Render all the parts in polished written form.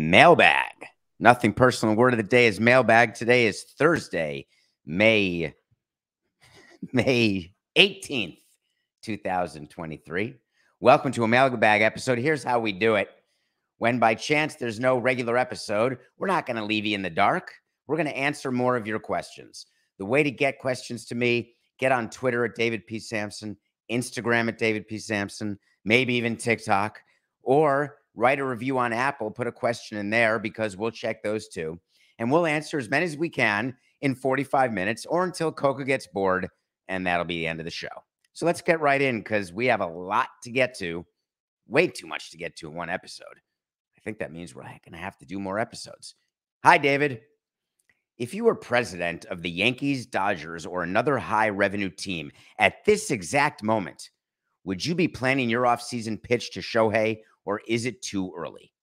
Mailbag. Nothing personal. Word of the day is mailbag. Today is Thursday, May 18th, 2023. Welcome to a mailbag episode. Here's how we do it. When by chance there's no regular episode, we're not going to leave you in the dark. We're going to answer more of your questions. The way to get questions to me, get on Twitter at David P. Samson, Instagram at David P. Samson, maybe even TikTok, or write a review on Apple, put a question in there because we'll check those too. And we'll answer as many as we can in 45 minutes or until Coca gets bored, and that'll be the end of the show. So let's get right in because we have a lot to get to, way too much to get to in one episode. I think that means we're going to have to do more episodes. Hi, David. If you were president of the Yankees, Dodgers, or another high-revenue team at this exact moment, would you be planning your offseason pitch to Shohei, or is it too early?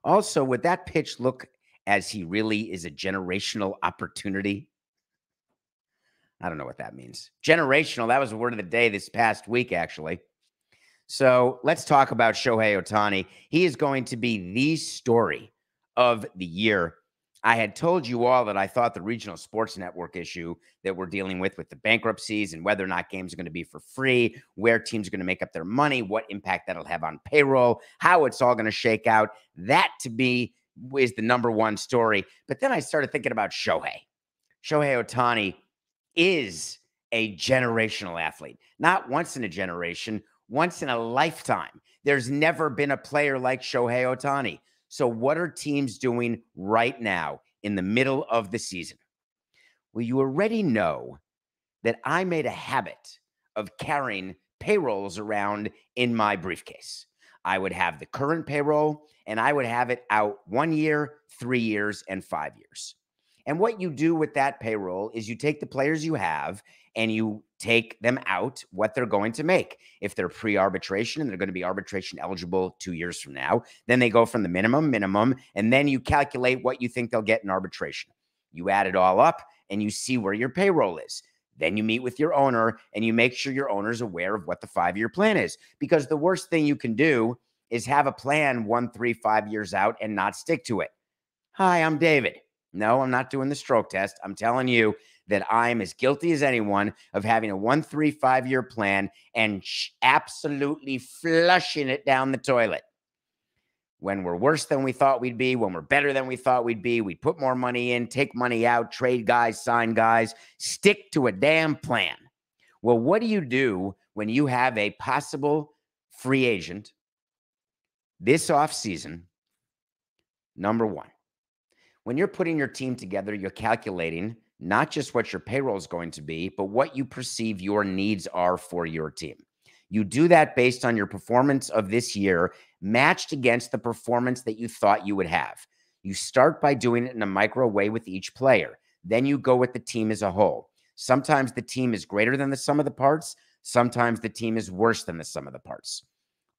Also, would that pitch look as he really is a generational opportunity? I don't know what that means. Generational, that was the word of the day this past week, actually. So let's talk about Shohei Ohtani. He is going to be the story of the year. I had told you all that I thought the regional sports network issue that we're dealing with the bankruptcies and whether or not games are going to be for free, where teams are going to make up their money, what impact that'll have on payroll, how it's all going to shake out. That, to me, is the number one story. But then I started thinking about Shohei. Shohei Ohtani is a generational athlete. Not once in a generation, once in a lifetime. There's never been a player like Shohei Ohtani. So what are teams doing right now in the middle of the season? Well, you already know that I made a habit of carrying payrolls around in my briefcase. I would have the current payroll, and I would have it out 1 year, 3 years, and 5 years. And what you do with that payroll is you take the players you have and you take them out what they're going to make. If they're pre-arbitration and they're going to be arbitration eligible 2 years from now, then they go from the minimum, and then you calculate what you think they'll get in arbitration. You add it all up and you see where your payroll is. Then you meet with your owner and you make sure your owner's aware of what the 5-year plan is. Because the worst thing you can do is have a plan 1, 3, 5 years out and not stick to it. Hi, I'm David. No, I'm not doing the stroke test. I'm telling you that I'm as guilty as anyone of having a 1, 3, 5-year plan and absolutely flushing it down the toilet. When we're worse than we thought we'd be, when we're better than we thought we'd be, we put more money in, take money out, trade guys, sign guys, stick to a damn plan. Well, what do you do when you have a possible free agent this offseason? Number one, when you're putting your team together, you're calculating not just what your payroll is going to be, but what you perceive your needs are for your team. You do that based on your performance of this year matched against the performance that you thought you would have. You start by doing it in a micro way with each player. Then you go with the team as a whole. Sometimes the team is greater than the sum of the parts. Sometimes the team is worse than the sum of the parts.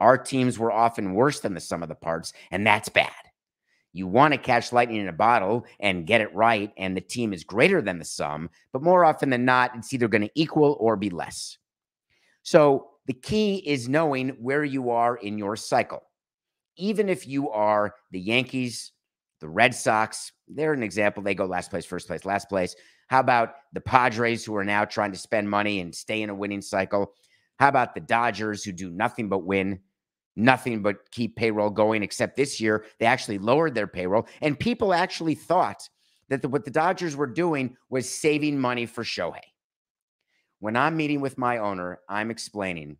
Our teams were often worse than the sum of the parts, and that's bad. You want to catch lightning in a bottle and get it right, and the team is greater than the sum, but more often than not, it's either going to equal or be less. So the key is knowing where you are in your cycle. Even if you are the Yankees, the Red Sox, they're an example. They go last place, first place, last place. How about the Padres, who are now trying to spend money and stay in a winning cycle? How about the Dodgers, who do nothing but win? Nothing but keep payroll going, except this year they actually lowered their payroll. And people actually thought that what the Dodgers were doing was saving money for Shohei. When I'm meeting with my owner, I'm explaining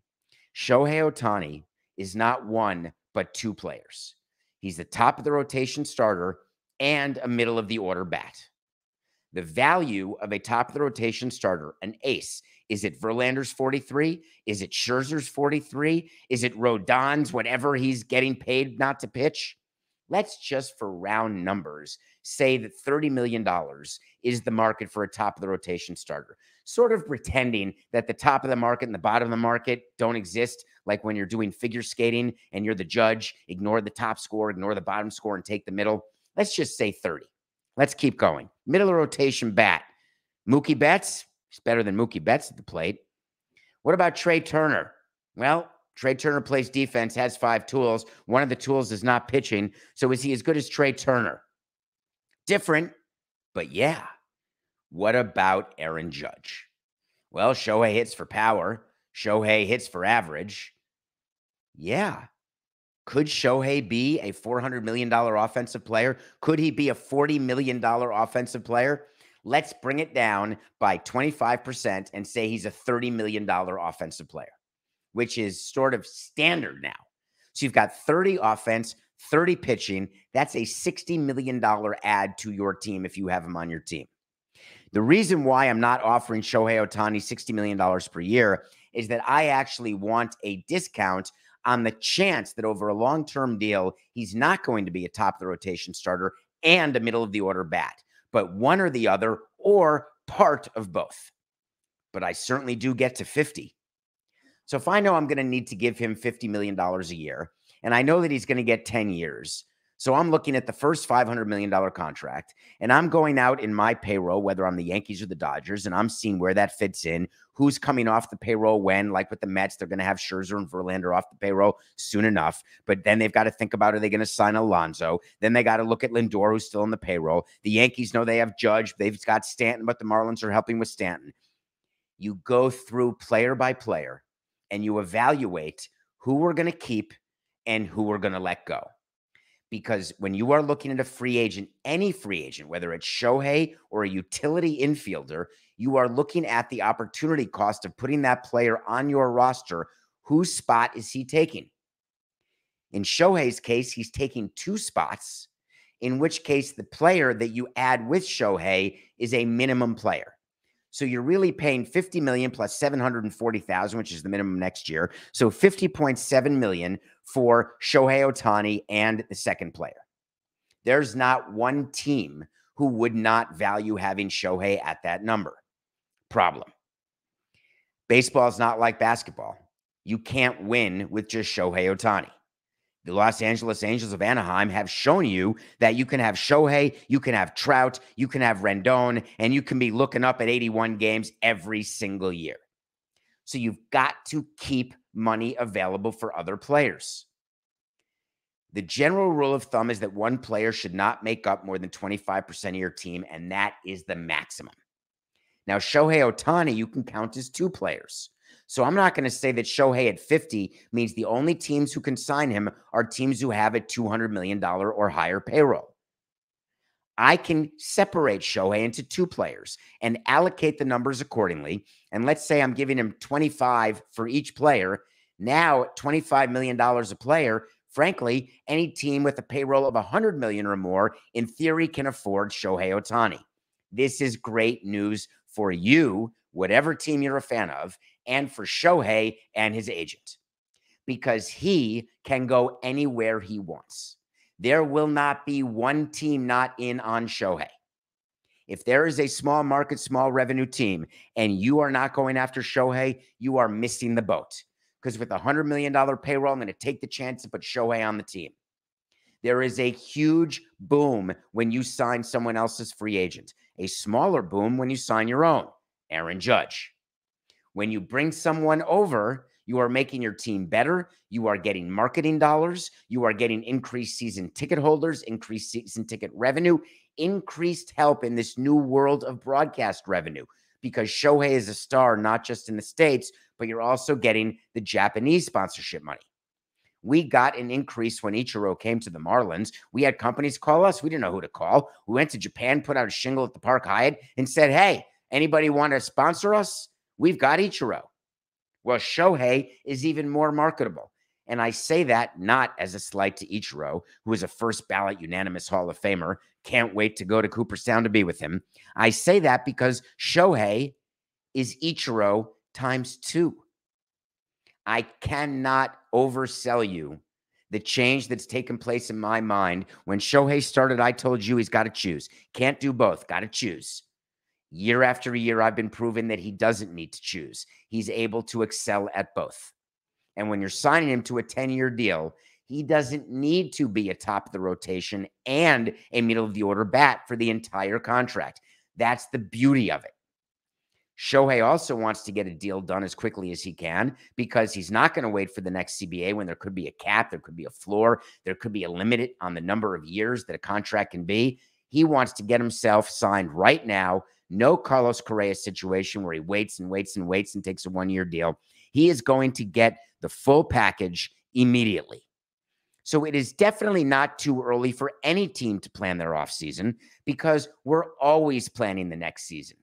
Shohei Ohtani is not one, but two players. He's the top of the rotation starter and a middle of the order bat. The value of a top of the rotation starter, an ace, is it Verlander's 43? Is it Scherzer's 43? Is it Rodon's, whatever he's getting paid not to pitch? Let's just, for round numbers, say that $30 million is the market for a top of the rotation starter. Sort of pretending that the top of the market and the bottom of the market don't exist, like when you're doing figure skating and you're the judge, ignore the top score, ignore the bottom score, and take the middle. Let's just say 30. Let's keep going. Middle of rotation bat. Mookie Betts. He's better than Mookie Betts at the plate. What about Trey Turner? Well, Trey Turner plays defense, has 5 tools. One of the tools is not pitching. So is he as good as Trey Turner? Different, but yeah. What about Aaron Judge? Well, Shohei hits for power. Shohei hits for average. Yeah. Could Shohei be a $400 million offensive player? Could he be a $40 million offensive player? Let's bring it down by 25% and say he's a $30 million offensive player, which is sort of standard now. So you've got 30 offense, 30 pitching. That's a $60 million add to your team if you have him on your team. The reason why I'm not offering Shohei Ohtani $60 million per year is that I actually want a discount on the chance that over a long-term deal, he's not going to be a top-of-the-rotation starter and a middle-of-the-order bat, but one or the other or part of both. But I certainly do get to 50. So if I know I'm going to need to give him $50 million a year, and I know that he's going to get 10 years, so I'm looking at the first $500 million contract, and I'm going out in my payroll, whether I'm the Yankees or the Dodgers, and I'm seeing where that fits in, who's coming off the payroll when, like with the Mets, they're going to have Scherzer and Verlander off the payroll soon enough. But then they've got to think about, are they going to sign Alonso? Then they got to look at Lindor, who's still on the payroll. The Yankees know they have Judge. They've got Stanton, but the Marlins are helping with Stanton. You go through player by player, and you evaluate who we're going to keep and who we're going to let go. Because when you are looking at a free agent, any free agent, whether it's Shohei or a utility infielder, you are looking at the opportunity cost of putting that player on your roster. Whose spot is he taking? In Shohei's case, he's taking 2 spots, in which case the player that you add with Shohei is a minimum player. So you're really paying $50 million plus $740,000, which is the minimum next year. So $50.7 million for Shohei Ohtani and the second player. There's not one team who would not value having Shohei at that number. Problem. Baseball is not like basketball. You can't win with just Shohei Ohtani. The Los Angeles Angels of Anaheim have shown you that you can have Shohei, you can have Trout, you can have Rendon, and you can be looking up at 81 games every single year. So you've got to keep money available for other players. The general rule of thumb is that one player should not make up more than 25% of your team, and that is the maximum. Now, Shohei Ohtani, you can count as 2 players. So I'm not going to say that Shohei at 50 means the only teams who can sign him are teams who have a $200 million or higher payroll. I can separate Shohei into 2 players and allocate the numbers accordingly. And let's say I'm giving him 25 for each player. Now, at $25 million a player, frankly, any team with a payroll of $100 million or more, in theory, can afford Shohei Ohtani. This is great news for you, whatever team you're a fan of, and for Shohei and his agent, because he can go anywhere he wants. There will not be one team not in on Shohei. If there is a small market, small revenue team, and you are not going after Shohei, you are missing the boat. Because with a $100 million payroll, I'm going to take the chance to put Shohei on the team. There is a huge boom when you sign someone else's free agent. A smaller boom when you sign your own. Aaron Judge. When you bring someone over, you are making your team better. You are getting marketing dollars. You are getting increased season ticket holders, increased season ticket revenue, increased help in this new world of broadcast revenue, because Shohei is a star, not just in the States, but you're also getting the Japanese sponsorship money. We got an increase when Ichiro came to the Marlins. We had companies call us. We didn't know who to call. We went to Japan, put out a shingle at the Park Hyatt and said, hey, anybody want to sponsor us? We've got Ichiro. Well, Shohei is even more marketable. And I say that not as a slight to Ichiro, who is a first ballot unanimous Hall of Famer. Can't wait to go to Cooperstown to be with him. I say that because Shohei is Ichiro times 2. I cannot oversell you the change that's taken place in my mind. When Shohei started, I told you he's got to choose. Can't do both. Got to choose. Year after year, I've been proven that he doesn't need to choose. He's able to excel at both. And when you're signing him to a 10-year deal, he doesn't need to be a top of the rotation and a middle of the order bat for the entire contract. That's the beauty of it. Shohei also wants to get a deal done as quickly as he can because he's not going to wait for the next CBA when there could be a cap, there could be a floor, there could be a limit on the number of years that a contract can be. He wants to get himself signed right now. No Carlos Correa situation where he waits and waits and waits and takes a one-year deal. He is going to get the full package immediately. So it is definitely not too early for any team to plan their offseason because we're always planning the next season.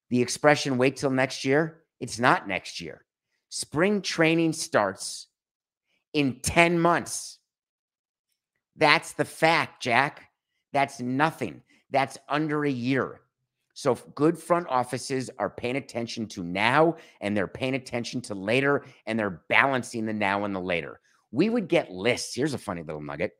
The expression, wait till next year, it's not next year. Spring training starts in 10 months. That's the fact, Jack. That's nothing. That's under a year. So good front offices are paying attention to now, and they're paying attention to later, and they're balancing the now and the later. We would get lists. Here's a funny little nugget.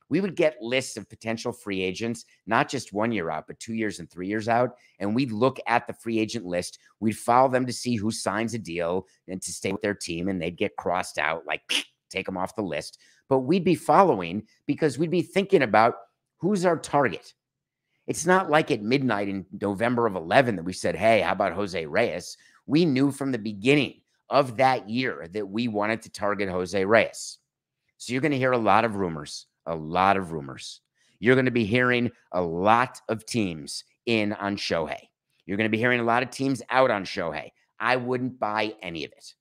We would get lists of potential free agents, not just 1 year out, but 2 years and 3 years out. And we'd look at the free agent list. We'd follow them to see who signs a deal and to stay with their team. And they'd get crossed out, like take them off the list. But we'd be following because we'd be thinking about who's our target. It's not like at midnight in November of 11 that we said, hey, how about Jose Reyes? We knew from the beginning of that year that we wanted to target Jose Reyes. So you're going to hear a lot of rumors. A lot of rumors. You're going to be hearing a lot of teams in on Shohei. You're going to be hearing a lot of teams out on Shohei. I wouldn't buy any of it.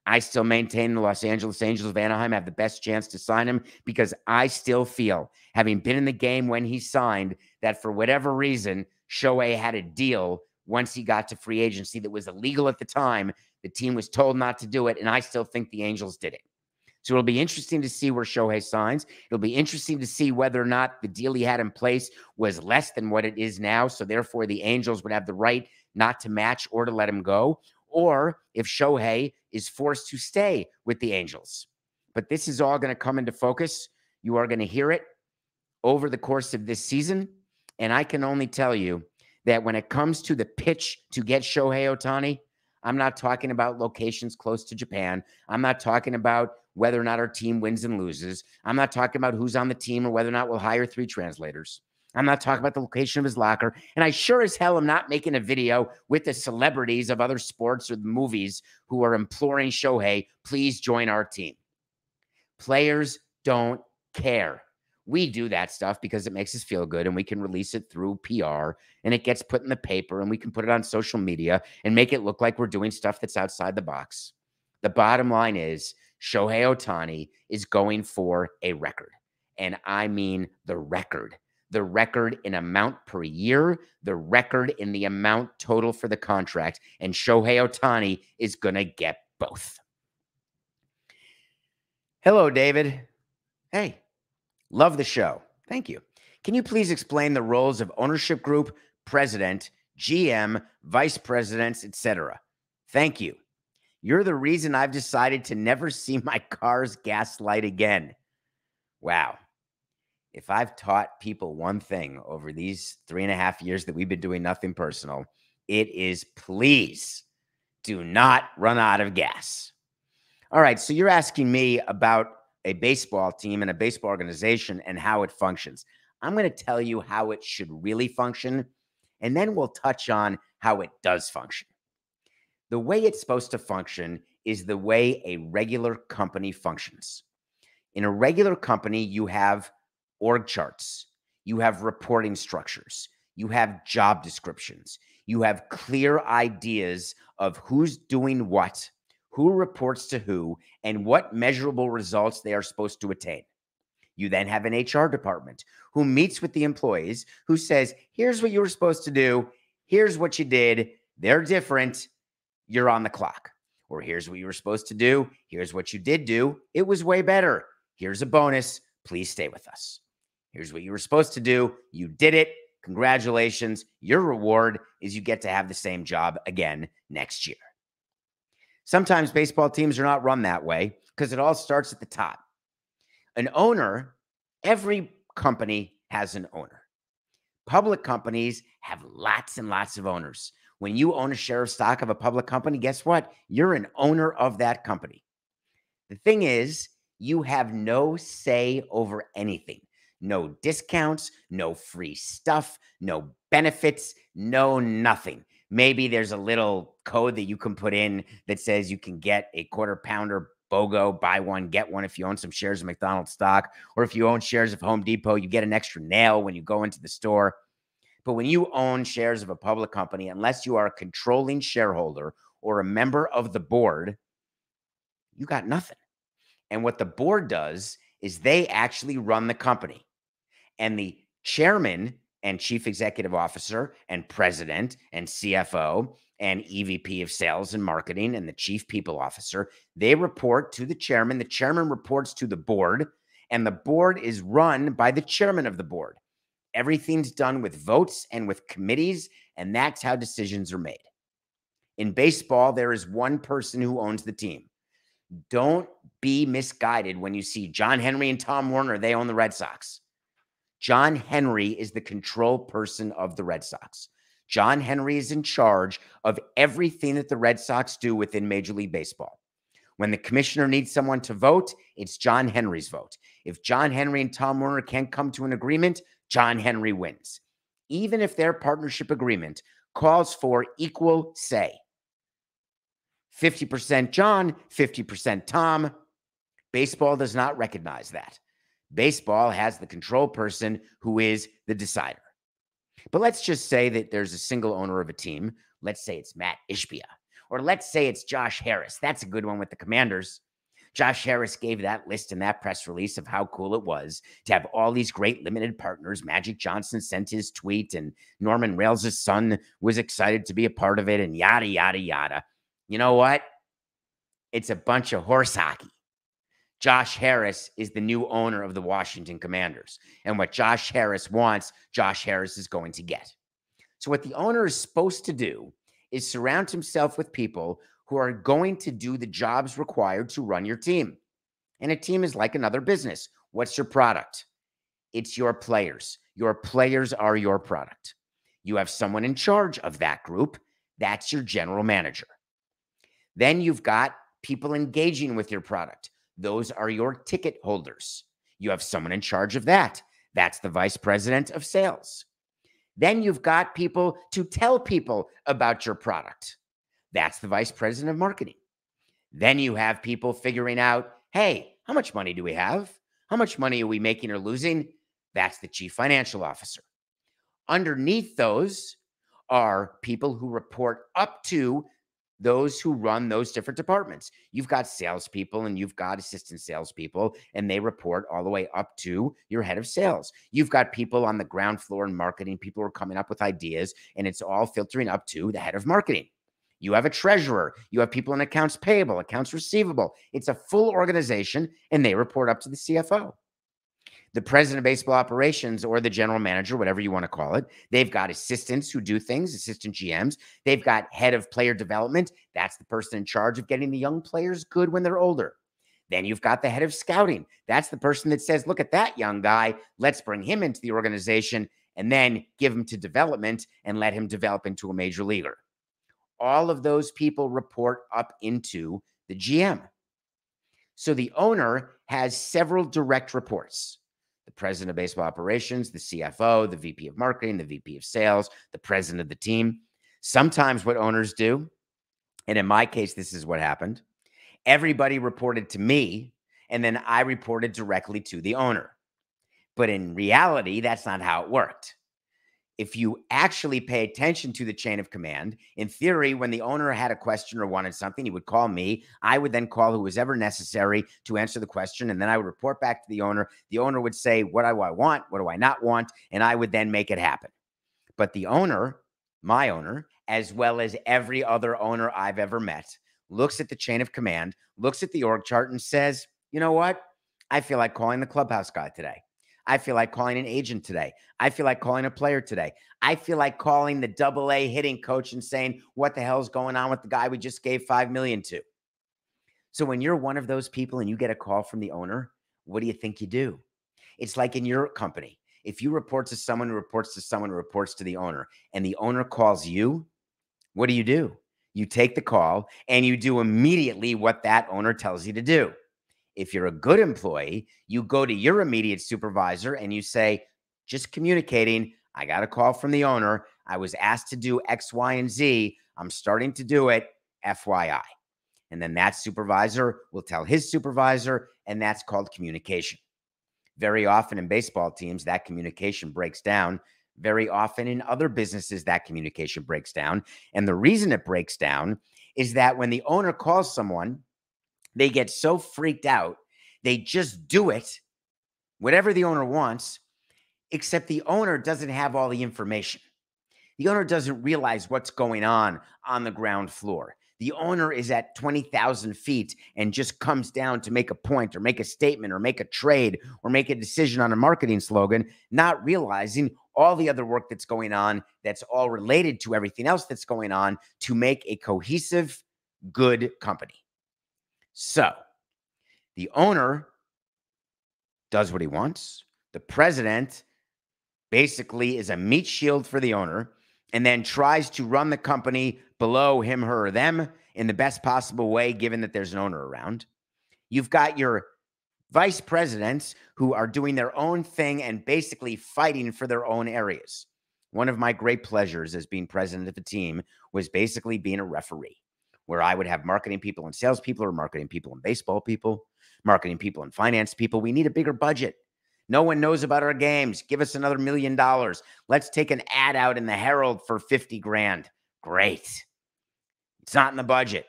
I still maintain the Los Angeles Angels of Anaheim have the best chance to sign him because I still feel, having been in the game when he signed, that for whatever reason, Shohei had a deal once he got to free agency that was illegal at the time. The team was told not to do it, and I still think the Angels did it. So it'll be interesting to see where Shohei signs. It'll be interesting to see whether or not the deal he had in place was less than what it is now. So therefore, the Angels would have the right not to match or to let him go, or if Shohei is forced to stay with the Angels. But this is all going to come into focus. You are going to hear it over the course of this season. And I can only tell you that when it comes to the pitch to get Shohei Ohtani, I'm not talking about locations close to Japan. I'm not talking about whether or not our team wins and loses. I'm not talking about who's on the team or whether or not we'll hire 3 translators. I'm not talking about the location of his locker. And I sure as hell am not making a video with the celebrities of other sports or the movies who are imploring Shohei, please join our team. Players don't care. We do that stuff because it makes us feel good and we can release it through PR and it gets put in the paper and we can put it on social media and make it look like we're doing stuff that's outside the box. The bottom line is Shohei Ohtani is going for a record. And I mean the record in amount per year, the record in the amount total for the contract. And Shohei Ohtani is going to get both. Hello, David. Hey. Love the show. Thank you. Can you please explain the roles of ownership group, president, GM, vice presidents, etc.? Thank you. You're the reason I've decided to never see my car's gas light again. Wow. If I've taught people one thing over these 3.5 years that we've been doing Nothing Personal, it is please do not run out of gas. All right. So you're asking me about a baseball team and a baseball organization and how it functions. I'm going to tell you how it should really function, and then we'll touch on how it does function. The way it's supposed to function is the way a regular company functions. In a regular company, you have org charts, you have reporting structures, you have job descriptions, you have clear ideas of who's doing what, who reports to who, and what measurable results they are supposed to attain. You then have an HR department who meets with the employees, who says, here's what you were supposed to do. Here's what you did. They're different. You're on the clock. Or here's what you were supposed to do. Here's what you did do. It was way better. Here's a bonus. Please stay with us. Here's what you were supposed to do. You did it. Congratulations. Your reward is you get to have the same job again next year. Sometimes baseball teams are not run that way because it all starts at the top. An owner, every company has an owner. Public companies have lots and lots of owners. When you own a share of stock of a public company, guess what? You're an owner of that company. The thing is, you have no say over anything. No discounts, no free stuff, no benefits, no nothing. Maybe there's a little code that you can put in that says you can get a quarter pounder BOGO, buy one, get one if you own some shares of McDonald's stock, or if you own shares of Home Depot, you get an extra nail when you go into the store. But when you own shares of a public company, unless you are a controlling shareholder or a member of the board, you got nothing. And what the board does is they actually run the company. And the chairman and chief executive officer and president and CFO and EVP of sales and marketing and the chief people officer, they report to the chairman. The chairman reports to the board, and the board is run by the chairman of the board. Everything's done with votes and with committees, and that's how decisions are made. In baseball, there is one person who owns the team. Don't be misguided when you see John Henry and Tom Werner, they own the Red Sox. John Henry is the control person of the Red Sox. John Henry is in charge of everything that the Red Sox do within Major League Baseball. When the commissioner needs someone to vote, it's John Henry's vote. If John Henry and Tom Werner can't come to an agreement, John Henry wins. Even if their partnership agreement calls for equal say, 50% John, 50% Tom, baseball does not recognize that. Baseball has the control person who is the decider. But let's just say that there's a single owner of a team. Let's say it's Matt Ishbia, or let's say it's Josh Harris. That's a good one with the Commanders. Josh Harris gave that list in that press release of how cool it was to have all these great limited partners. Magic Johnson sent his tweet, and Norman Rails' son was excited to be a part of it, and yada, yada, yada. You know what? It's a bunch of horse hockey. Josh Harris is the new owner of the Washington Commanders. And what Josh Harris wants, Josh Harris is going to get. So what the owner is supposed to do is surround himself with people who are going to do the jobs required to run your team. And a team is like another business. What's your product? It's your players. Your players are your product. You have someone in charge of that group. That's your general manager. Then you've got people engaging with your product. Those are your ticket holders. You have someone in charge of that. That's the vice president of sales. Then you've got people to tell people about your product. That's the vice president of marketing. Then you have people figuring out, hey, how much money do we have? How much money are we making or losing? That's the chief financial officer. Underneath those are people who report up to those who run those different departments. You've got salespeople and you've got assistant salespeople, and they report all the way up to your head of sales. You've got people on the ground floor in marketing. People are coming up with ideas, and it's all filtering up to the head of marketing. You have a treasurer. You have people in accounts payable, accounts receivable. It's a full organization, and they report up to the CFO. The president of baseball operations, or the general manager, whatever you want to call it, they've got assistants who do things, assistant GMs. They've got head of player development. That's the person in charge of getting the young players good when they're older. Then you've got the head of scouting. That's the person that says, look at that young guy. Let's bring him into the organization and then give him to development and let him develop into a major leaguer. All of those people report up into the GM. So the owner has several direct reports. The president of baseball operations, the CFO, the VP of marketing, the VP of sales, the president of the team. Sometimes what owners do, and in my case, this is what happened. Everybody reported to me, and then I reported directly to the owner. But in reality, that's not how it worked. If you actually pay attention to the chain of command, in theory, when the owner had a question or wanted something, he would call me. I would then call who was ever necessary to answer the question, and then I would report back to the owner. The owner would say, what do I want? What do I not want? And I would then make it happen. But the owner, my owner, as well as every other owner I've ever met, looks at the chain of command, looks at the org chart, and says, you know what? I feel like calling the clubhouse guy today. I feel like calling an agent today. I feel like calling a player today. I feel like calling the AA hitting coach and saying, what the hell's going on with the guy we just gave $5 million to? So when you're one of those people and you get a call from the owner, what do you think you do? It's like in your company. If you report to someone who reports to someone who reports to the owner, and the owner calls you, what do? You take the call and you do immediately what that owner tells you to do. If you're a good employee, you go to your immediate supervisor and you say, just communicating, I got a call from the owner. I was asked to do X, Y, and Z. I'm starting to do it, FYI. And then that supervisor will tell his supervisor, and that's called communication. Very often in baseball teams, that communication breaks down. Very often in other businesses, that communication breaks down. And the reason it breaks down is that when the owner calls someone, they get so freaked out, they just do it, whatever the owner wants, except the owner doesn't have all the information. The owner doesn't realize what's going on the ground floor. The owner is at 20,000 feet and just comes down to make a point or make a statement or make a trade or make a decision on a marketing slogan, not realizing all the other work that's going on that's all related to everything else that's going on to make a cohesive, good company. So the owner does what he wants. The president basically is a meat shield for the owner and then tries to run the company below him, her, or them in the best possible way, given that there's an owner around. You've got your vice presidents who are doing their own thing and basically fighting for their own areas. One of my great pleasures as being president of a team was basically being a referee, where I would have marketing people and salespeople, or marketing people and baseball people, marketing people and finance people. We need a bigger budget. No one knows about our games. Give us another $1 million. Let's take an ad out in the Herald for 50 grand. Great. It's not in the budget.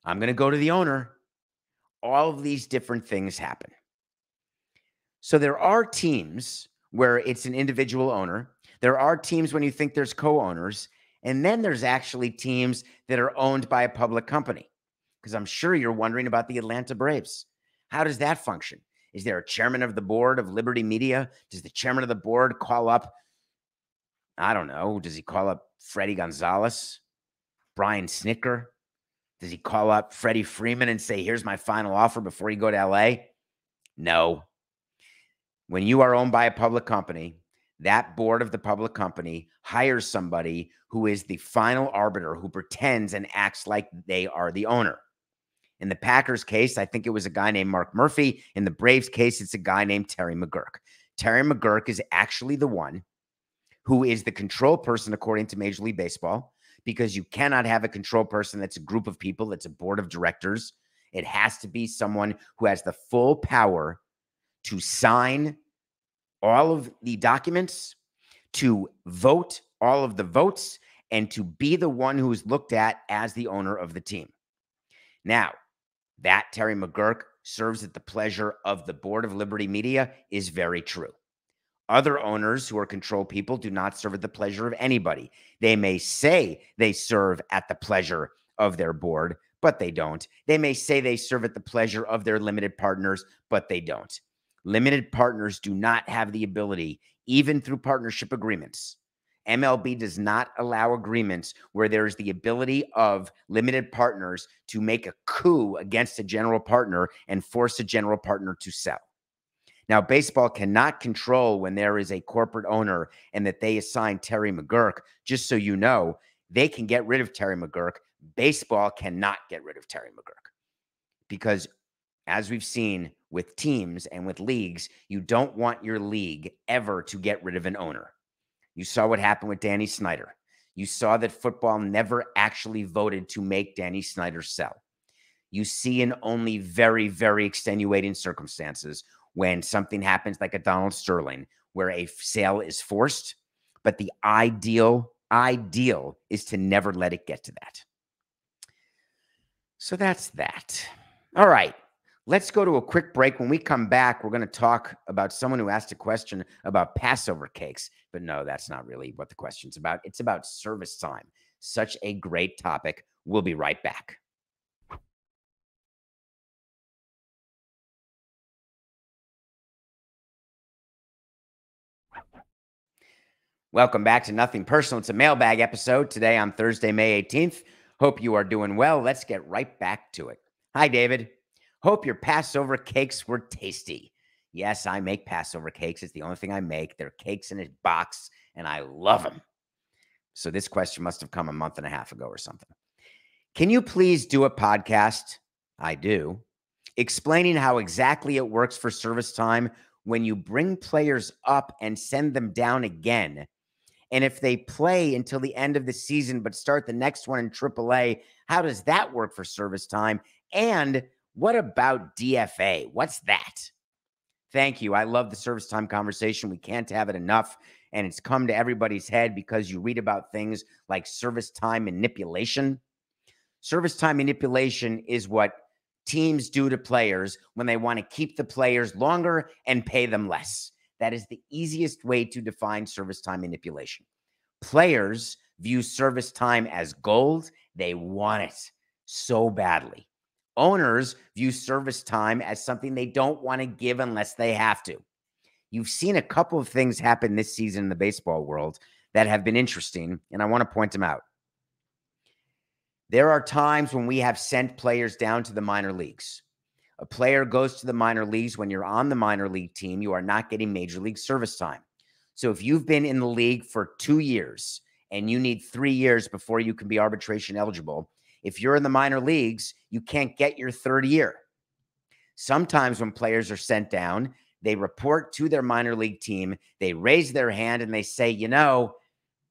I'm going to go to the owner. All of these different things happen. So there are teams where it's an individual owner. There are teams when you think there's co-owners. And then there's actually teams that are owned by a public company. Because I'm sure you're wondering about the Atlanta Braves. How does that function? Is there a chairman of the board of Liberty Media? Does the chairman of the board call up, I don't know, does he call up Freddie Gonzalez, Brian Snitker? Does he call up Freddie Freeman and say, here's my final offer before you go to LA? No. When you are owned by a public company, that board of the public company hires somebody who is the final arbiter, who pretends and acts like they are the owner. In the Packers case, I think it was a guy named Mark Murphy. In the Braves case, it's a guy named Terry McGuirk. Terry McGuirk is actually the one who is the control person according to Major League Baseball, because you cannot have a control person that's a group of people, that's a board of directors. It has to be someone who has the full power to sign all of the documents, to vote all of the votes, and to be the one who is looked at as the owner of the team. Now, that Terry McGuirk serves at the pleasure of the board of Liberty Media is very true. Other owners who are control people do not serve at the pleasure of anybody. They may say they serve at the pleasure of their board, but they don't. They may say they serve at the pleasure of their limited partners, but they don't. Limited partners do not have the ability, even through partnership agreements. MLB does not allow agreements where there is the ability of limited partners to make a coup against a general partner and force a general partner to sell. Now, baseball cannot control when there is a corporate owner and that they assign Terry McGuirk. Just so you know, they can get rid of Terry McGuirk. Baseball cannot get rid of Terry McGuirk, because as we've seen with teams and with leagues, you don't want your league ever to get rid of an owner. You saw what happened with Danny Snyder. You saw that football never actually voted to make Danny Snyder sell. You see in only very, very extenuating circumstances when something happens like a Donald Sterling, where a sale is forced, but the ideal is to never let it get to that. So that's that. All right. Let's go to a quick break. When we come back, we're going to talk about someone who asked a question about Passover cakes. But no, that's not really what the question's about. It's about service time. Such a great topic. We'll be right back. Welcome back to Nothing Personal. It's a mailbag episode today on Thursday, May 18th. Hope you are doing well. Let's get right back to it. Hi, David. Hope your Passover cakes were tasty. Yes, I make Passover cakes. It's the only thing I make. They're cakes in a box, and I love them. So this question must have come a month and a half ago or something. Can you please do a podcast? I do. Explaining how exactly it works for service time when you bring players up and send them down again, And if they play until the end of the season but start the next one in AAA, how does that work for service time? And what about DFA? What's that? Thank you. I love the service time conversation. We can't have it enough. And it's come to everybody's head because you read about things like service time manipulation. Service time manipulation is what teams do to players when they want to keep the players longer and pay them less. That is the easiest way to define service time manipulation. Players view service time as gold. They want it so badly. Owners view service time as something they don't want to give unless they have to. You've seen a couple of things happen this season in the baseball world that have been interesting, and I want to point them out. There are times when we have sent players down to the minor leagues. A player goes to the minor leagues. When you're on the minor league team, you are not getting major league service time. So if you've been in the league for 2 years and you need 3 years before you can be arbitration eligible, if you're in the minor leagues, you can't get your 3rd year. Sometimes when players are sent down, they report to their minor league team, they raise their hand and they say, you know,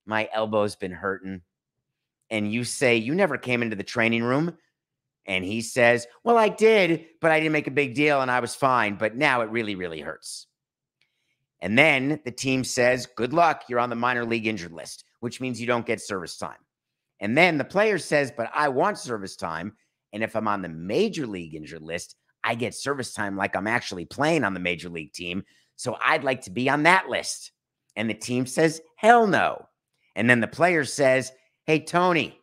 my elbow's been hurting. And you say, you never came into the training room. And he says, well, I did, but I didn't make a big deal and I was fine. But now it really, really hurts. And then the team says, good luck, you're on the minor league injured list, which means you don't get service time. And then the player says, but I want service time. And if I'm on the major league injured list, I get service time like I'm actually playing on the major league team. So I'd like to be on that list. And the team says, hell no. And then the player says, hey, Tony,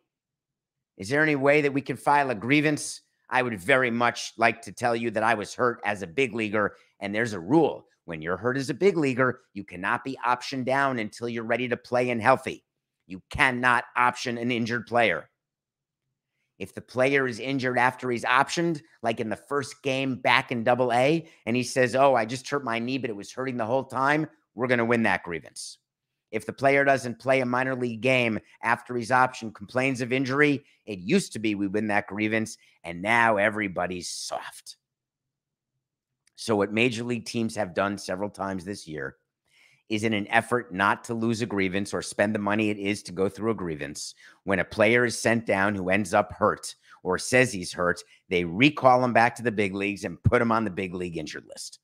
is there any way that we can file a grievance? I would very much like to tell you that I was hurt as a big leaguer. And there's a rule. When you're hurt as a big leaguer, you cannot be optioned down until you're ready to play and healthy. You cannot option an injured player. If the player is injured after he's optioned, like in the first game back in AA, and he says, oh, I just hurt my knee, but it was hurting the whole time, we're going to win that grievance. If the player doesn't play a minor league game after he's optioned, complains of injury, it used to be we win that grievance, and now everybody's soft. So what major league teams have done several times this year is, in an effort not to lose a grievance or spend the money it is to go through a grievance, when a player is sent down who ends up hurt or says he's hurt, they recall him back to the big leagues and put him on the big league injured list.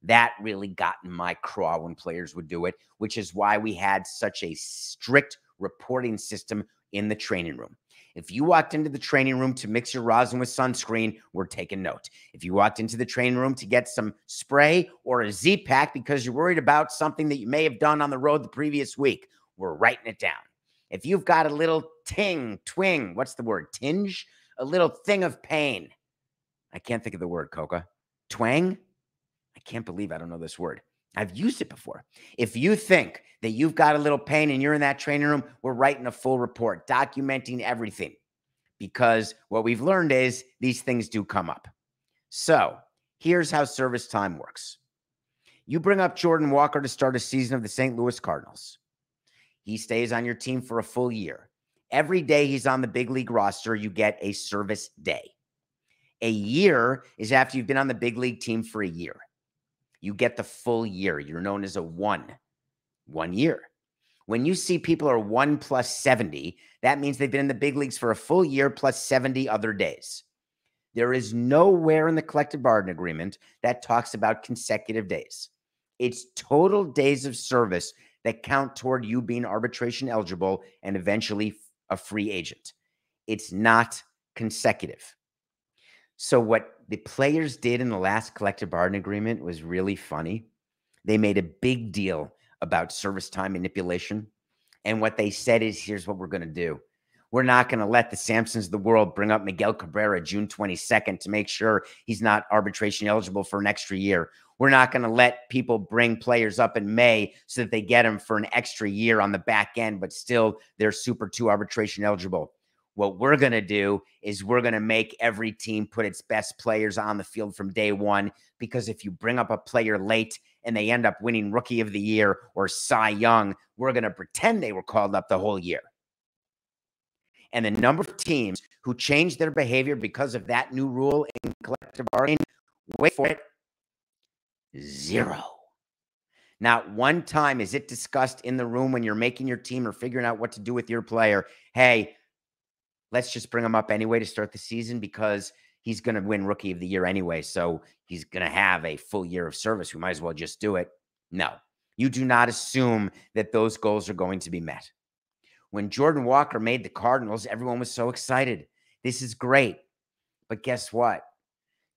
That really got in my craw when players would do it, which is why we had such a strict reporting system in the training room. If you walked into the training room to mix your rosin with sunscreen, we're taking note. If you walked into the training room to get some spray or a Z-Pack because you're worried about something that you may have done on the road the previous week, we're writing it down. If you've got a little twing, what's the word? Tinge? A little thing of pain. I can't think of the word, Coca. Twang? I can't believe I don't know this word. I've used it before. If you think that you've got a little pain and you're in that training room, we're writing a full report, documenting everything, because what we've learned is these things do come up. So here's how service time works. You bring up Jordan Walker to start a season of the St. Louis Cardinals. He stays on your team for a full year. Every day he's on the big league roster, you get a service day. A year is after you've been on the big league team for a year. You get the full year. You're known as a 1 year. When you see people are 1 plus 70, that means they've been in the big leagues for a full year plus 70 other days. There is nowhere in the collective bargaining agreement that talks about consecutive days. It's total days of service that count toward you being arbitration eligible and eventually a free agent. It's not consecutive. So what the players did in the last collective bargaining agreement was really funny. They made a big deal about service time manipulation. And what they said is, here's what we're going to do. We're not going to let the Samsons of the world bring up Miguel Cabrera June 22nd to make sure he's not arbitration eligible for an extra year. We're not going to let people bring players up in May so that they get them for an extra year on the back end, but still they're Super 2 arbitration eligible. What we're going to do is we're going to make every team put its best players on the field from day one, because if you bring up a player late and they end up winning Rookie of the Year or Cy Young, we're going to pretend they were called up the whole year. And the number of teams who changed their behavior because of that new rule in collective bargaining, wait for it, 0. Not one time is it discussed in the room when you're making your team or figuring out what to do with your player. Hey, let's just bring him up anyway to start the season because he's going to win Rookie of the Year anyway. So he's going to have a full year of service. We might as well just do it. No, you do not assume that those goals are going to be met. When Jordan Walker made the Cardinals, everyone was so excited. This is great. But guess what?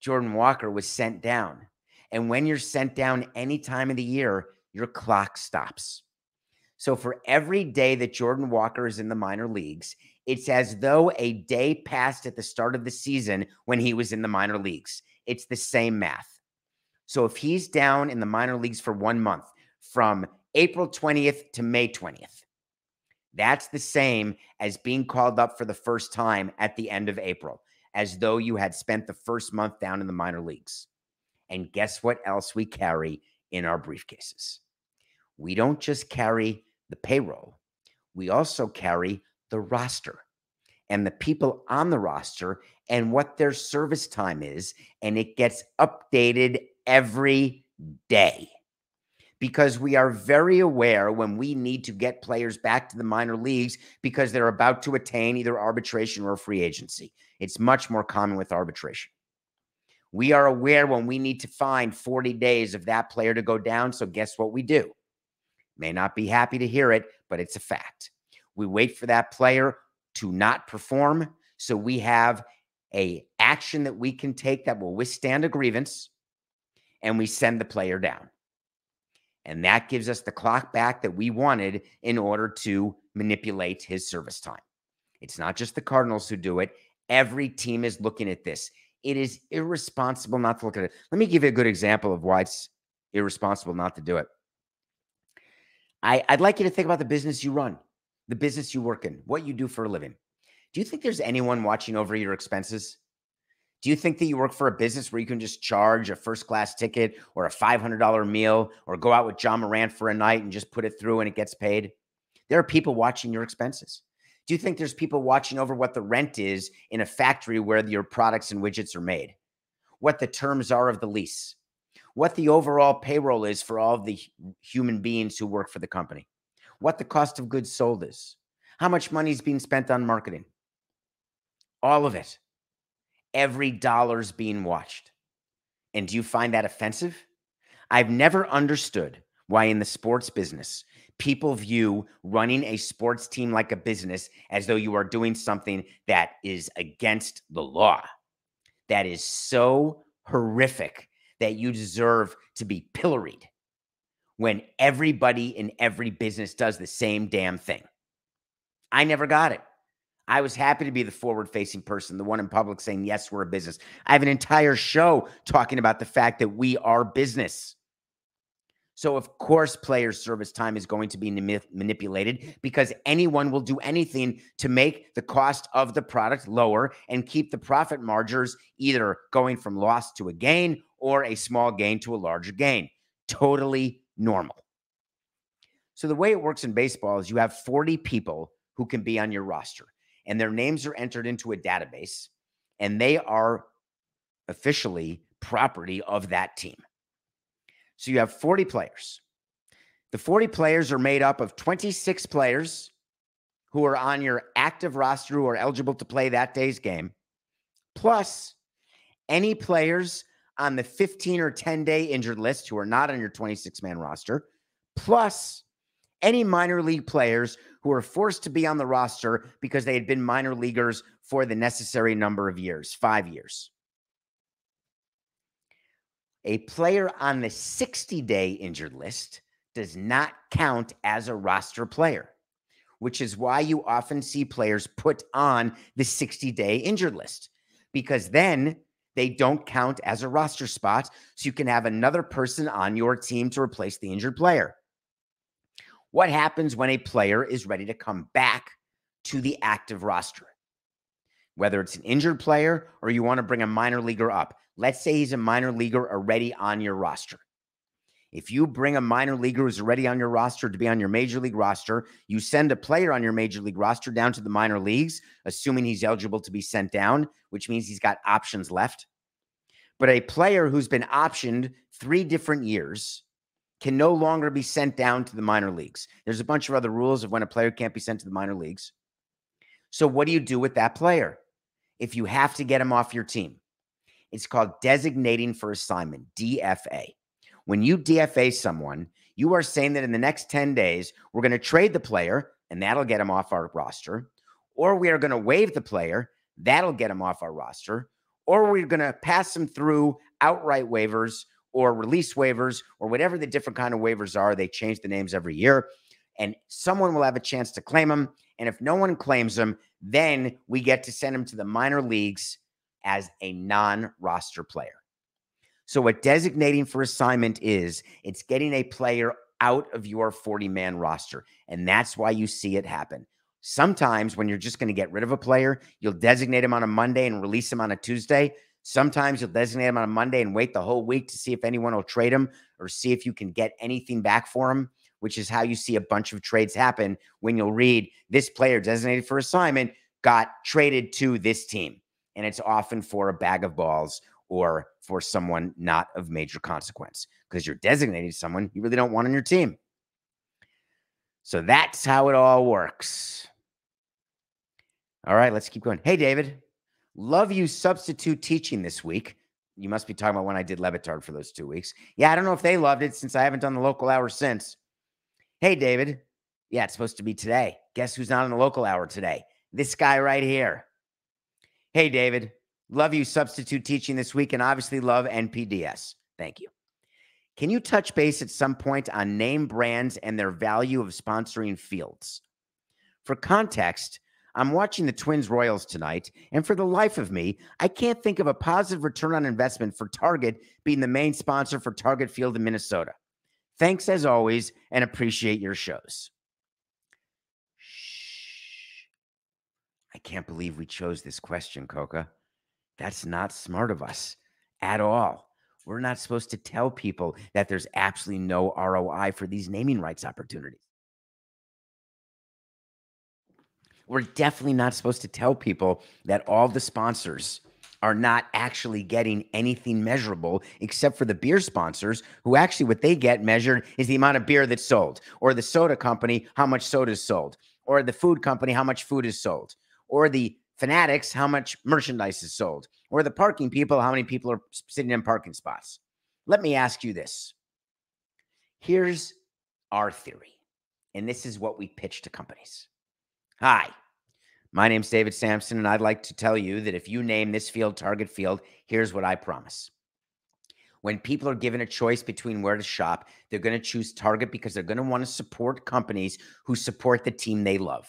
Jordan Walker was sent down. And when you're sent down any time of the year, your clock stops. So for every day that Jordan Walker is in the minor leagues, it's as though a day passed at the start of the season when he was in the minor leagues. It's the same math. So if he's down in the minor leagues for 1 month, from April 20th to May 20th, that's the same as being called up for the first time at the end of April, as though you had spent the first month down in the minor leagues. And guess what else we carry in our briefcases? We don't just carry the payroll. We also carry the roster and the people on the roster and what their service time is. And it gets updated every day because we are very aware when we need to get players back to the minor leagues because they're about to attain either arbitration or free agency. It's much more common with arbitration. We are aware when we need to find 40 days of that player to go down. So guess what we do? May not be happy to hear it, but it's a fact. We wait for that player to not perform. So we have an action that we can take that will withstand a grievance, and we send the player down. And that gives us the clock back that we wanted in order to manipulate his service time. It's not just the Cardinals who do it. Every team is looking at this. It is irresponsible not to look at it. Let me give you a good example of why it's irresponsible not to do it. I'd like you to think about the business you run, the business you work in, what you do for a living. Do you think there's anyone watching over your expenses? Do you think that you work for a business where you can just charge a first-class ticket or a $500 meal or go out with John Morant for a night and just put it through and it gets paid? There are people watching your expenses. Do you think there's people watching over what the rent is in a factory where your products and widgets are made? What the terms are of the lease? What the overall payroll is for all of the human beings who work for the company? What the cost of goods sold is? How much money is being spent on marketing? All of it. Every dollar's being watched. And do you find that offensive? I've never understood why in the sports business, people view running a sports team like a business as though you are doing something that is against the law. That is so horrific that you deserve to be pilloried when everybody in every business does the same damn thing. I never got it. I was happy to be the forward-facing person, the one in public saying, yes, we're a business. I have an entire show talking about the fact that we are business. So, of course, players' service time is going to be manipulated because anyone will do anything to make the cost of the product lower and keep the profit margins either going from loss to a gain or a small gain to a larger gain. Totally normal. So the way it works in baseball is you have 40 people who can be on your roster, and their names are entered into a database, and they are officially property of that team. So you have 40 players. The 40 players are made up of 26 players who are on your active roster who are eligible to play that day's game, plus any players on the 15 or 10-day injured list who are not on your 26-man roster, plus any minor league players who are forced to be on the roster because they had been minor leaguers for the necessary number of years, 5 years. A player on the 60-day injured list does not count as a roster player, which is why you often see players put on the 60-day injured list, because then they don't count as a roster spot, so you can have another person on your team to replace the injured player. What happens when a player is ready to come back to the active roster? Whether it's an injured player or you want to bring a minor leaguer up. Let's say he's a minor leaguer already on your roster. If you bring a minor leaguer who's already on your roster to be on your major league roster, you send a player on your major league roster down to the minor leagues, assuming he's eligible to be sent down, which means he's got options left. But a player who's been optioned 3 different years can no longer be sent down to the minor leagues. There's a bunch of other rules of when a player can't be sent to the minor leagues. So what do you do with that player if you have to get him off your team? It's called designating for assignment, DFA. When you DFA someone, you are saying that in the next 10 days, we're going to trade the player, and that'll get him off our roster, or we are going to waive the player, that'll get him off our roster, or we're going to pass him through outright waivers or release waivers or whatever the different kind of waivers are. They change the names every year, and someone will have a chance to claim him. And if no one claims him, then we get to send him to the minor leagues as a non-roster player. So what designating for assignment is, it's getting a player out of your 40-man roster. And that's why you see it happen. Sometimes when you're just going to get rid of a player, you'll designate him on a Monday and release him on a Tuesday. Sometimes you'll designate him on a Monday and wait the whole week to see if anyone will trade him or see if you can get anything back for him, which is how you see a bunch of trades happen when you'll read this player designated for assignment got traded to this team. And it's often for a bag of balls or for someone not of major consequence because you're designating someone you really don't want on your team. So that's how it all works. All right, let's keep going. Hey, David, love you substitute teaching this week. You must be talking about when I did Levitard for those 2 weeks. Yeah, I don't know if they loved it since I haven't done the local hour since. Hey, David. Yeah, it's supposed to be today. Guess who's not on the local hour today? This guy right here. Hey, David. Love you substitute teaching this week and obviously love NPDS. Thank you. Can you touch base at some point on name brands and their value of sponsoring fields? For context, I'm watching the Twins Royals tonight, and for the life of me, I can't think of a positive return on investment for Target being the main sponsor for Target Field in Minnesota. Thanks as always, and appreciate your shows. Shh. I can't believe we chose this question, Coca. That's not smart of us at all. We're not supposed to tell people that there's absolutely no ROI for these naming rights opportunities. We're definitely not supposed to tell people that all the sponsors are not actually getting anything measurable except for the beer sponsors who actually what they get measured is the amount of beer that's sold, or the soda company, how much soda is sold, or the food company, how much food is sold, or the fanatics, how much merchandise is sold, or the parking people, how many people are sitting in parking spots. Let me ask you this. Here's our theory, and this is what we pitch to companies. Hi, my name's David Samson, and I'd like to tell you that if you name this field Target Field, here's what I promise. When people are given a choice between where to shop, they're going to choose Target because they're going to want to support companies who support the team they love.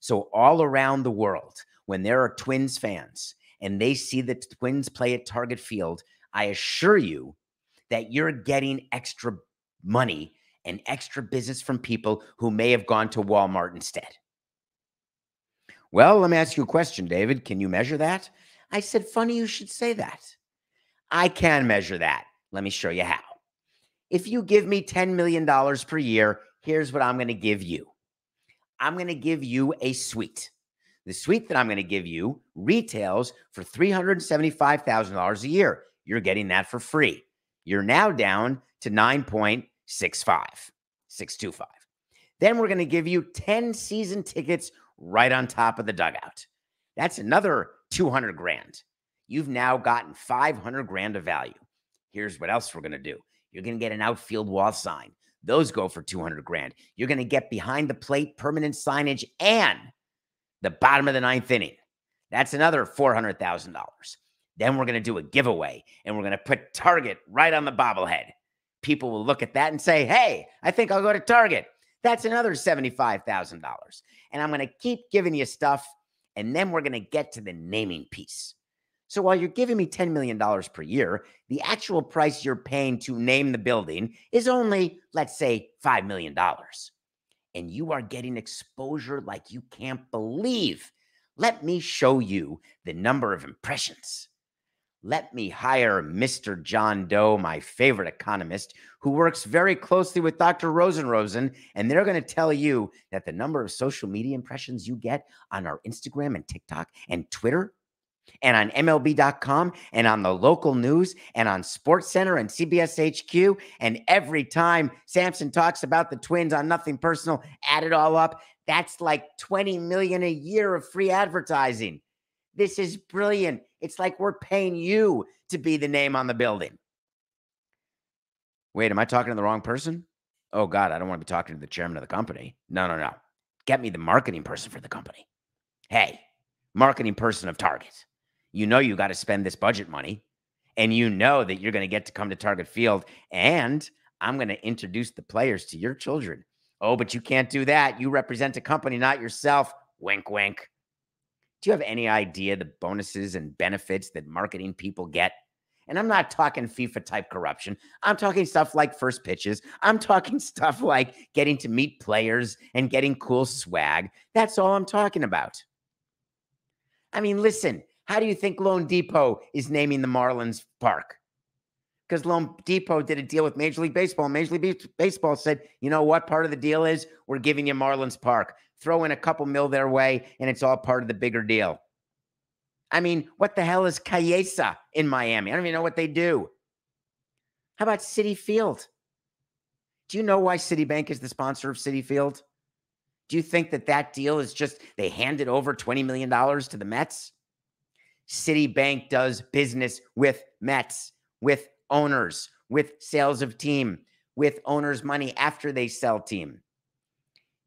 So all around the world, when there are Twins fans and they see the Twins play at Target Field, I assure you that you're getting extra money and extra business from people who may have gone to Walmart instead. Well, let me ask you a question, David. Can you measure that? I said, funny you should say that. I can measure that. Let me show you how. If you give me $10 million per year, here's what I'm going to give you. I'm going to give you a suite. The suite that I'm going to give you retails for $375,000 a year. You're getting that for free. You're now down to 625. Then we're going to give you 10 season tickets right on top of the dugout. That's another 200 grand. You've now gotten 500 grand of value. Here's what else we're going to do. You're going to get an outfield wall sign. Those go for 200 grand. You're going to get behind the plate permanent signage and the bottom of the ninth inning. That's another $400,000. Then we're going to do a giveaway, and we're going to put Target right on the bobblehead. People will look at that and say, hey, I think I'll go to Target. That's another $75,000. And I'm going to keep giving you stuff, and then we're going to get to the naming piece. So while you're giving me $10 million per year, the actual price you're paying to name the building is only, let's say, $5 million. And you are getting exposure like you can't believe. Let me show you the number of impressions. Let me hire Mr. John Doe, my favorite economist, who works very closely with Dr. Rosen, and they're going to tell you that the number of social media impressions you get on our Instagram and TikTok and Twitter and on MLB.com and on the local news and on SportsCenter and CBS HQ. And every time Samson talks about the Twins on Nothing Personal, add it all up, that's like $20 million a year of free advertising. This is brilliant. It's like we're paying you to be the name on the building. Wait, am I talking to the wrong person? Oh, God, I don't want to be talking to the chairman of the company. No. Get me the marketing person for the company. Hey, marketing person of Target. You know you got to spend this budget money, and you know that you're going to get to come to Target Field, and I'm going to introduce the players to your children. Oh, but you can't do that. You represent a company, not yourself. Wink, wink. Do you have any idea the bonuses and benefits that marketing people get? And I'm not talking FIFA type corruption. I'm talking stuff like first pitches. I'm talking stuff like getting to meet players and getting cool swag. That's all I'm talking about. I mean, listen, how do you think Lone Depot is naming the Marlins park? Because Lone Depot did a deal with Major League Baseball. Major League Baseball said, you know what part of the deal is? We're giving you Marlins Park. Throw in a couple mil their way, and it's all part of the bigger deal. I mean, what the hell is Cayesa in Miami? I don't even know what they do. How about Citi Field? Do you know why Citibank is the sponsor of Citi Field? Do you think that deal is just they handed over $20 million to the Mets? Citibank does business with Mets, with owners, with sales of team, with owners' money after they sell team.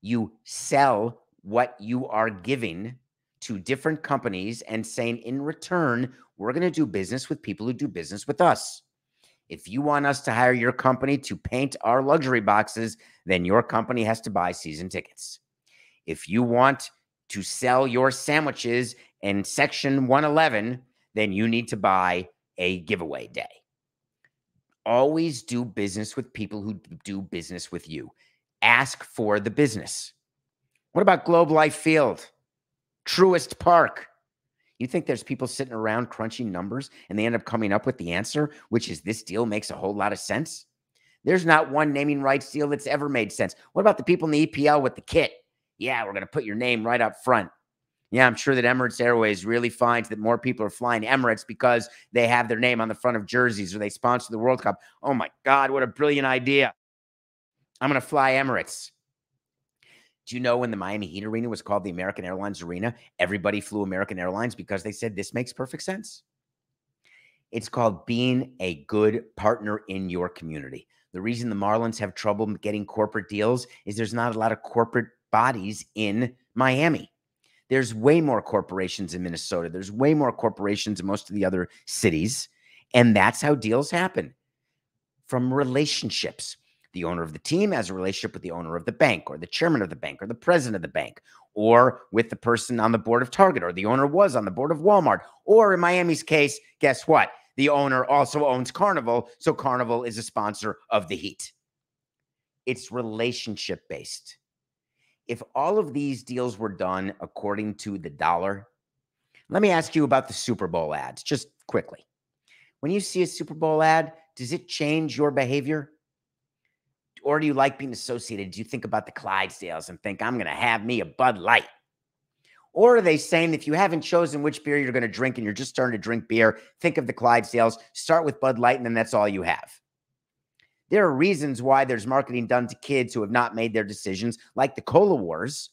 You sell what you are giving to different companies and saying, in return, we're going to do business with people who do business with us. If you want us to hire your company to paint our luxury boxes, then your company has to buy season tickets. If you want to sell your sandwiches in section 111, then you need to buy a giveaway day. Always do business with people who do business with you. Ask for the business. What about Globe Life Field? Truist Park? You think there's people sitting around crunching numbers and they end up coming up with the answer, which is this deal makes a whole lot of sense? There's not one naming rights deal that's ever made sense. What about the people in the EPL with the kit? Yeah, we're going to put your name right up front. Yeah, I'm sure that Emirates Airways really finds that more people are flying Emirates because they have their name on the front of jerseys or they sponsor the World Cup. Oh my God, what a brilliant idea. I'm going to fly Emirates. Do you know when the Miami Heat Arena was called the American Airlines Arena, everybody flew American Airlines because they said this makes perfect sense? It's called being a good partner in your community. The reason the Marlins have trouble getting corporate deals is there's not a lot of corporate bodies in Miami. There's way more corporations in Minnesota. There's way more corporations in most of the other cities. And that's how deals happen, from relationships. The owner of the team has a relationship with the owner of the bank or the chairman of the bank or the president of the bank or with the person on the board of Target or the owner was on the board of Walmart. Or in Miami's case, guess what? The owner also owns Carnival, so Carnival is a sponsor of the Heat. It's relationship-based. If all of these deals were done according to the dollar, let me ask you about the Super Bowl ads, just quickly. When you see a Super Bowl ad, does it change your behavior? Or do you like being associated? Do you think about the Clydesdales and think, I'm going to have me a Bud Light? Or are they saying if you haven't chosen which beer you're going to drink and you're just starting to drink beer, think of the Clydesdales, start with Bud Light, and then that's all you have? There are reasons why there's marketing done to kids who have not made their decisions, like the Cola Wars.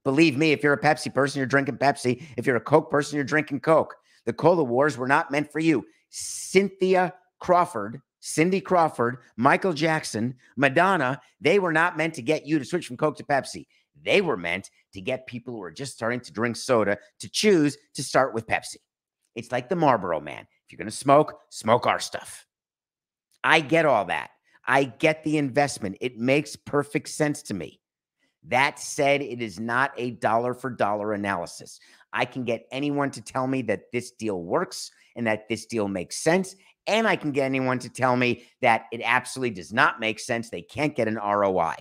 Believe me, if you're a Pepsi person, you're drinking Pepsi. If you're a Coke person, you're drinking Coke. The Cola Wars were not meant for you. Cindy Crawford, Michael Jackson, Madonna, they were not meant to get you to switch from Coke to Pepsi. They were meant to get people who are just starting to drink soda to choose to start with Pepsi. It's like the Marlboro Man. If you're going to smoke, smoke our stuff. I get all that. I get the investment. It makes perfect sense to me. That said, it is not a dollar for dollar analysis. I can get anyone to tell me that this deal works and that this deal makes sense. And I can get anyone to tell me that it absolutely does not make sense. They can't get an ROI.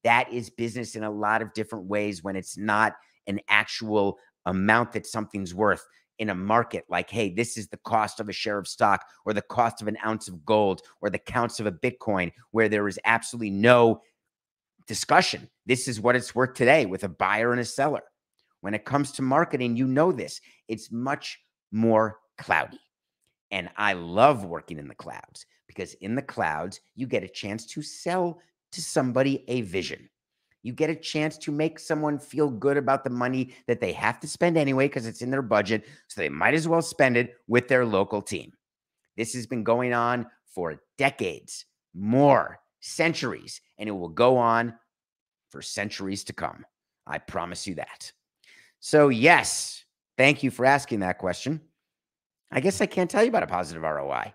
That is business in a lot of different ways when it's not an actual amount that something's worth in a market like, hey, this is the cost of a share of stock or the cost of an ounce of gold or the counts of a Bitcoin, where there is absolutely no discussion. This is what it's worth today with a buyer and a seller. When it comes to marketing, you know this. It's much more cloudy. And I love working in the clouds because in the clouds, you get a chance to sell to somebody a vision. You get a chance to make someone feel good about the money that they have to spend anyway because it's in their budget. So they might as well spend it with their local team. This has been going on for decades, more centuries, and it will go on for centuries to come. I promise you that. So yes, thank you for asking that question. I guess I can't tell you about a positive ROI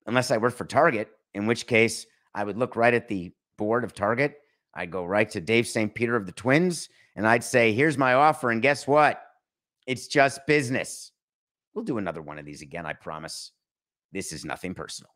unless I work for Target, in which case I would look right at the board of Target. I'd go right to Dave St. Peter of the Twins, and I'd say, here's my offer. And guess what? It's just business. We'll do another one of these again, I promise. This is nothing personal.